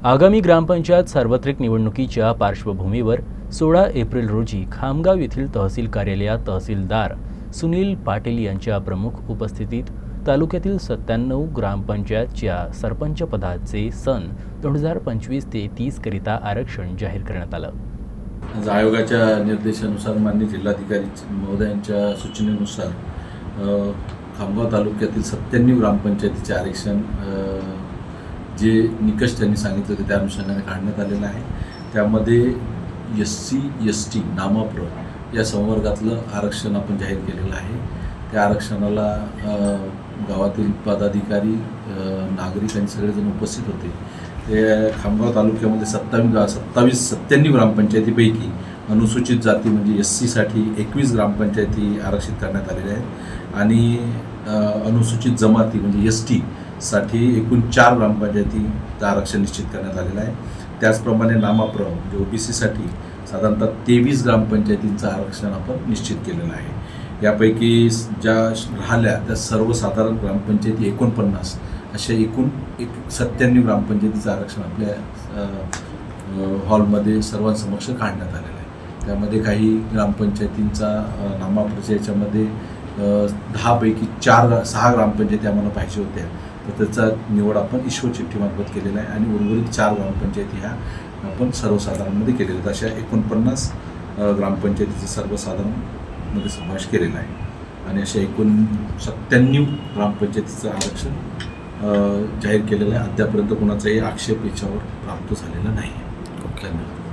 आगामी ग्रामपंचायत सार्वत्रिक निवडणुकीच्या पार्श्वभूमीवर 16 एप्रिल रोजी खामगाव येथील तहसील कार्यालयात तहसीलदार सुनील पाटील यांच्या प्रमुख उपस्थितीत तालुक्यातील 97 ग्रामपंचायतच्या सरपंच पदाचे सन 2025 ते 30 करिता आरक्षण जाहीर करण्यात आलं। आज आयोगाच्या निर्देशानुसार माननीय जिल्हाधिकारी महोदयांच्या सूचनेनुसार खामगाव तालुक्यातील 97 ग्रामपंचायतीचे आरक्षण जे निकष त्यांनी सांगितले होते त्या अनुषंगाने काढण्यात आलेलं आहे। त्यामध्ये SC ST नामप्र या संवर्गातलं आरक्षण आपण जाहीर केलेलं आहे। त्या आरक्षणाला गावातील पदाधिकारी नागरिक आणि सगळेजण उपस्थित होते। ते खामगाव तालुक्यामध्ये 97 ग्रामपंचायतीपैकी अनुसूचित जाती म्हणजे SC साठी 21 ग्रामपंचायती आरक्षित करण्यात आलेल्या आहेत आणि अनुसूचित जमाती म्हणजे ST साठी एकूण 4 ग्रामपंचायतीचं आरक्षण निश्चित करण्यात आलेलं आहे। त्याचप्रमाणे नामप्र म्हणजे OBC साठी साधारणतः 23 ग्रामपंचायतींचं आरक्षण आपण निश्चित केलेलं आहे। यापैकी ज्या राहिल्या त्या सर्वसाधारण ग्रामपंचायती 49 अशा एकूण 97 ग्रामपंचायतीचं आरक्षण आपल्या हॉलमध्ये सर्वांसमक्ष काढण्यात आलेलं आहे। त्यामध्ये काही ग्रामपंचायतींचा नामाप्रच्या याच्यामध्ये 10 पैकी 6 ग्रामपंचायती आम्हाला पाहिजे होत्या, तर त्याचा निवड आपण ईश्वर चिठ्ठीमार्फत केलेला आहे आणि उर्वरित 4 ग्रामपंचायती ह्या आपण सर्वसाधारणमध्ये केलेल्या आहेत। अशा 49 ग्रामपंचायतीचा सर्वसाधारणमध्ये समावेश केलेला आहे आणि अशा एकूण 97 ग्रामपंचायतीचं आरक्षण जाहीर केलेलं आहे। अद्यापर्यंत कोणाचाही आक्षेप याच्यावर प्राप्त झालेला नाही। धन्यवाद।